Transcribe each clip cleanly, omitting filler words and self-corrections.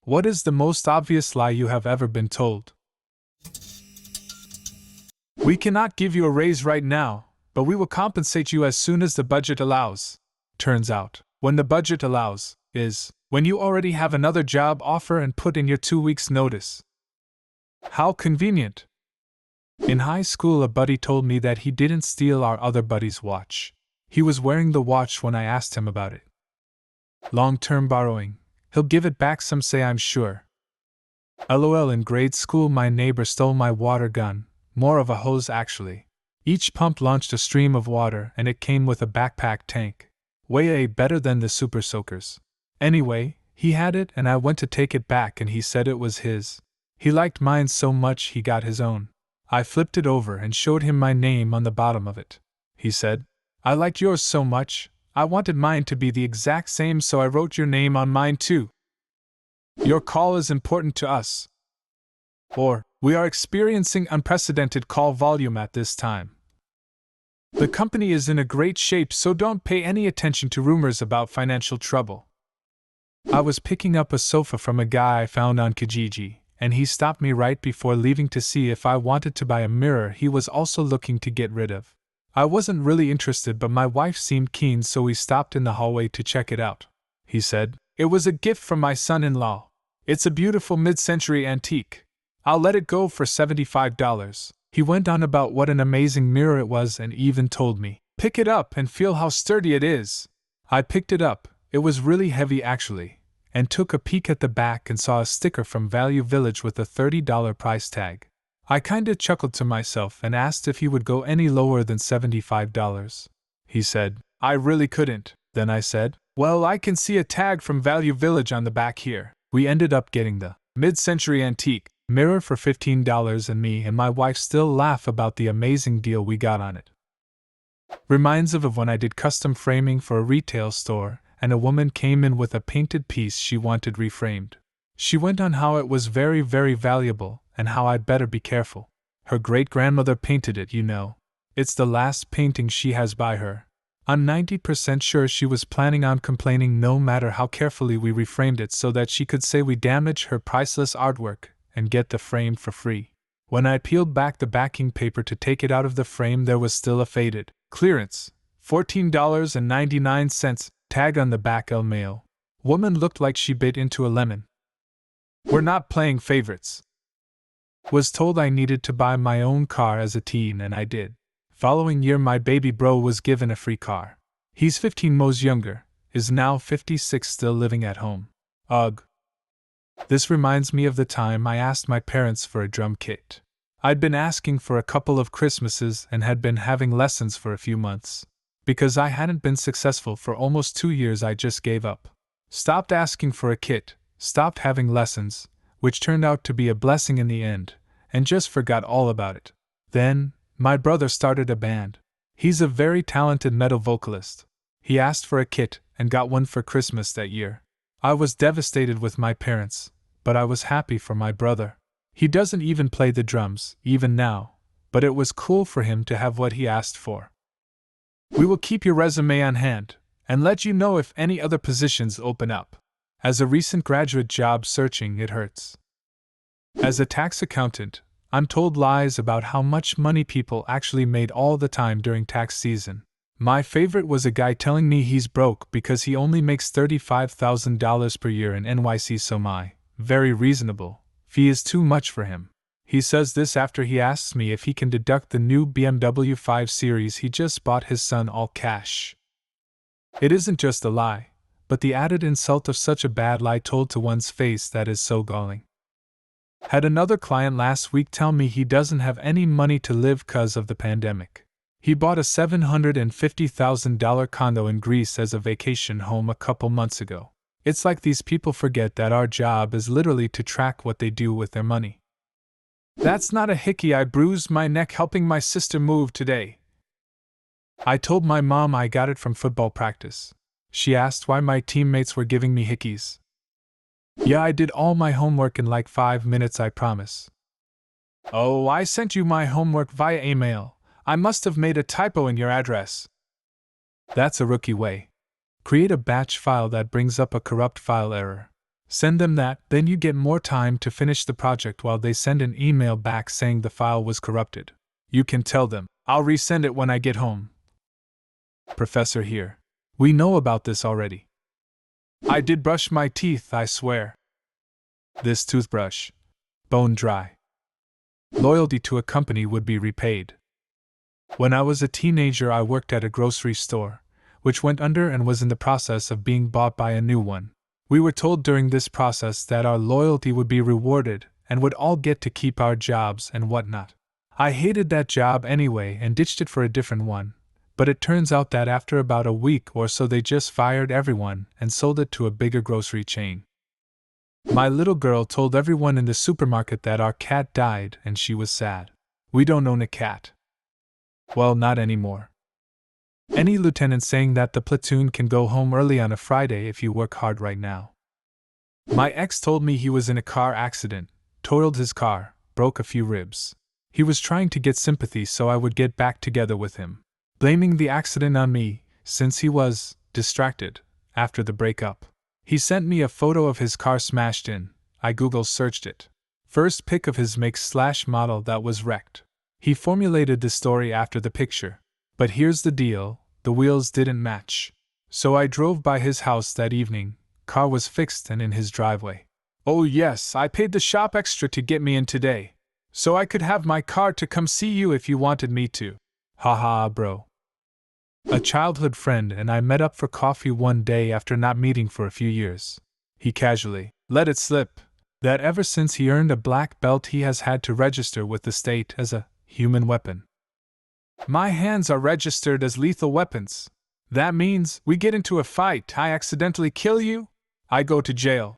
What is the most obvious lie you have ever been told? We cannot give you a raise right now, but we will compensate you as soon as the budget allows. Turns out, when the budget allows, is when you already have another job offer and put in your 2 weeks' notice. How convenient. In high school, a buddy told me that he didn't steal our other buddy's watch. He was wearing the watch when I asked him about it. Long-term borrowing. He'll give it back some say, I'm sure. LOL. In grade school, my neighbor stole my water gun, more of a hose actually. Each pump launched a stream of water and it came with a backpack tank. Way better than the super soakers. Anyway, he had it and I went to take it back and he said it was his. He liked mine so much he got his own. I flipped it over and showed him my name on the bottom of it. He said, I liked yours so much, I wanted mine to be the exact same, so I wrote your name on mine too. Your call is important to us. Or, we are experiencing unprecedented call volume at this time. The company is in a great shape, so don't pay any attention to rumors about financial trouble. I was picking up a sofa from a guy I found on Kijiji, and he stopped me right before leaving to see if I wanted to buy a mirror he was also looking to get rid of. I wasn't really interested, but my wife seemed keen, so we stopped in the hallway to check it out. He said, it was a gift from my son-in-law. It's a beautiful mid-century antique. I'll let it go for $75. He went on about what an amazing mirror it was and even told me, pick it up and feel how sturdy it is. I picked it up, it was really heavy actually, and took a peek at the back and saw a sticker from Value Village with a $30 price tag. I kinda chuckled to myself and asked if he would go any lower than $75. He said, I really couldn't. Then I said, well, I can see a tag from Value Village on the back here. We ended up getting the mid-century antique mirror for $15 and me and my wife still laugh about the amazing deal we got on it. Reminds of when I did custom framing for a retail store and a woman came in with a painted piece she wanted reframed. She went on how it was very, very valuable and how I'd better be careful. Her great-grandmother painted it, you know. It's the last painting she has by her. I'm 90% sure she was planning on complaining no matter how carefully we reframed it so that she could say we damaged her priceless artwork and get the frame for free. When I peeled back the backing paper to take it out of the frame, there was still a faded clearance, $14.99, tag on the back. El Mayo. Woman looked like she bit into a lemon. We're not playing favorites. Was told I needed to buy my own car as a teen and I did. Following year my baby bro was given a free car. He's 15 mo's younger, is now 56, still living at home. Ugh. This reminds me of the time I asked my parents for a drum kit. I'd been asking for a couple of Christmases and had been having lessons for a few months. Because I hadn't been successful for almost 2 years, I just gave up. Stopped asking for a kit, stopped having lessons, which turned out to be a blessing in the end, and just forgot all about it. Then, my brother started a band. He's a very talented metal vocalist. He asked for a kit and got one for Christmas that year. I was devastated with my parents, but I was happy for my brother. He doesn't even play the drums, even now, but it was cool for him to have what he asked for. We will keep your resume on hand, and let you know if any other positions open up. As a recent graduate job searching, it hurts. As a tax accountant, I'm told lies about how much money people actually made all the time during tax season. My favorite was a guy telling me he's broke because he only makes $35,000 per year in NYC, so my very reasonable fee is too much for him. He says this after he asks me if he can deduct the new BMW 5 Series he just bought his son all cash. It isn't just a lie, but the added insult of such a bad lie told to one's face that is so galling. Had another client last week tell me he doesn't have any money to live 'cause of the pandemic. He bought a $750,000 condo in Greece as a vacation home a couple months ago. It's like these people forget that our job is literally to track what they do with their money. That's not a hickey. I bruised my neck helping my sister move today. I told my mom I got it from football practice. She asked why my teammates were giving me hickeys. Yeah, I did all my homework in like 5 minutes, I promise. Oh, I sent you my homework via email. I must have made a typo in your address. That's a rookie way. Create a batch file that brings up a corrupt file error. Send them that, then you get more time to finish the project while they send an email back saying the file was corrupted. You can tell them, I'll resend it when I get home. Professor here. We know about this already. I did brush my teeth, I swear. This toothbrush. Bone dry. Loyalty to a company would be repaid. When I was a teenager, I worked at a grocery store, which went under and was in the process of being bought by a new one. We were told during this process that our loyalty would be rewarded and would all get to keep our jobs and whatnot. I hated that job anyway and ditched it for a different one, but it turns out that after about a week or so they just fired everyone and sold it to a bigger grocery chain. My little girl told everyone in the supermarket that our cat died and she was sad. We don't own a cat. Well, not anymore. Any lieutenant saying that the platoon can go home early on a Friday if you work hard right now. My ex told me he was in a car accident, totaled his car, broke a few ribs. He was trying to get sympathy so I would get back together with him, blaming the accident on me, since he was distracted after the breakup. He sent me a photo of his car smashed in. I Google searched it. First pic of his make/model that was wrecked. He formulated the story after the picture. But here's the deal, the wheels didn't match. So I drove by his house that evening, car was fixed and in his driveway. Oh yes, I paid the shop extra to get me in today. So I could have my car to come see you if you wanted me to. Haha, bro. A childhood friend and I met up for coffee one day after not meeting for a few years. He casually let it slip that ever since he earned a black belt he has had to register with the state as a human weapon. My hands are registered as lethal weapons. That means we get into a fight, I accidentally kill you, I go to jail.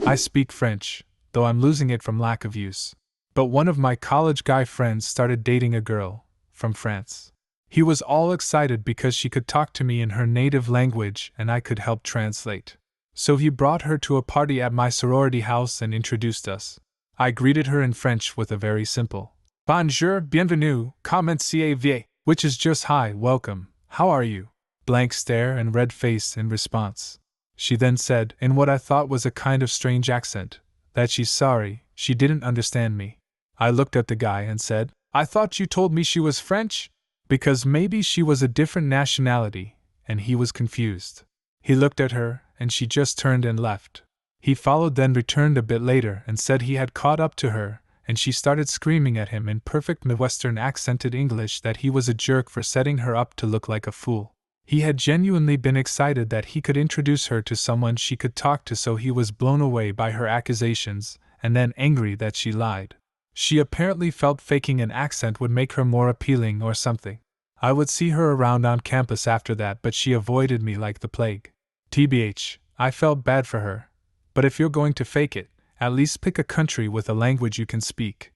I speak French, though I'm losing it from lack of use. But one of my college guy friends started dating a girl from France. He was all excited because she could talk to me in her native language and I could help translate. So he brought her to a party at my sorority house and introduced us. I greeted her in French with a very simple Bonjour, bienvenue, comment ça, which is just hi, welcome, how are you? Blank stare and red face in response. She then said, in what I thought was a kind of strange accent, that she's sorry, she didn't understand me. I looked at the guy and said, I thought you told me she was French? Because maybe she was a different nationality, and he was confused. He looked at her, and she just turned and left. He followed, then returned a bit later and said he had caught up to her, and she started screaming at him in perfect Midwestern accented English that he was a jerk for setting her up to look like a fool. He had genuinely been excited that he could introduce her to someone she could talk to, so he was blown away by her accusations, and then angry that she lied. She apparently felt faking an accent would make her more appealing or something. I would see her around on campus after that, but she avoided me like the plague. TBH, I felt bad for her. But if you're going to fake it, at least pick a country with a language you can speak.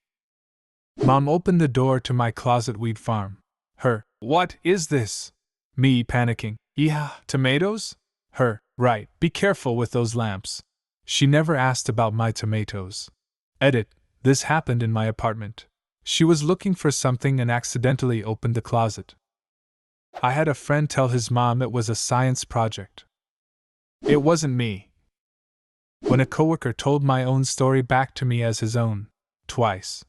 Mom opened the door to my closet weed farm. Her, what is this? Me panicking, yeah, tomatoes? Her, right, be careful with those lamps. She never asked about my tomatoes. Edit, this happened in my apartment. She was looking for something and accidentally opened the closet. I had a friend tell his mom it was a science project. It wasn't me. When a coworker told my own story back to me as his own, twice.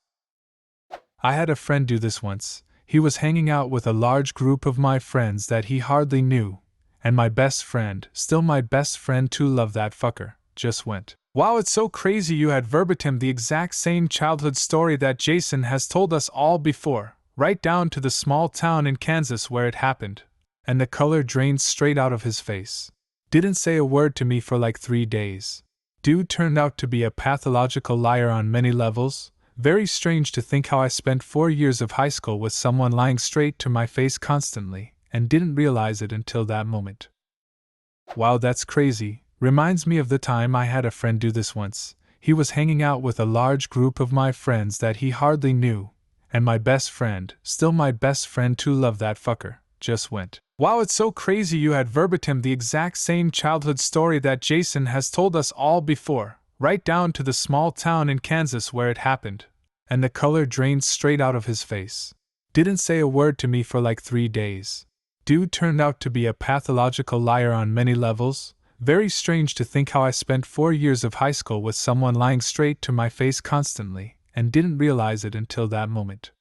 I had a friend do this once. He was hanging out with a large group of my friends that he hardly knew, and my best friend, still my best friend too, love that fucker, just went, wow, it's so crazy you had verbatim the exact same childhood story that Jason has told us all before, right down to the small town in Kansas where it happened, and the color drained straight out of his face. Didn't say a word to me for like 3 days. Dude turned out to be a pathological liar on many levels. Very strange to think how I spent 4 years of high school with someone lying straight to my face constantly, and didn't realize it until that moment. Wow, that's crazy. Reminds me of the time I had a friend do this once. He was hanging out with a large group of my friends that he hardly knew, and my best friend, still my best friend too, love that fucker, just went, wow, it's so crazy you had verbatim the exact same childhood story that Jason has told us all before, right down to the small town in Kansas where it happened, and the color drained straight out of his face. Didn't say a word to me for like 3 days. Dude turned out to be a pathological liar on many levels. Very strange to think how I spent 4 years of high school with someone lying straight to my face constantly, and didn't realize it until that moment.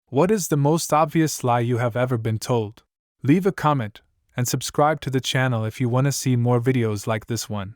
What is the most obvious lie you have ever been told? Leave a comment, and subscribe to the channel if you want to see more videos like this one.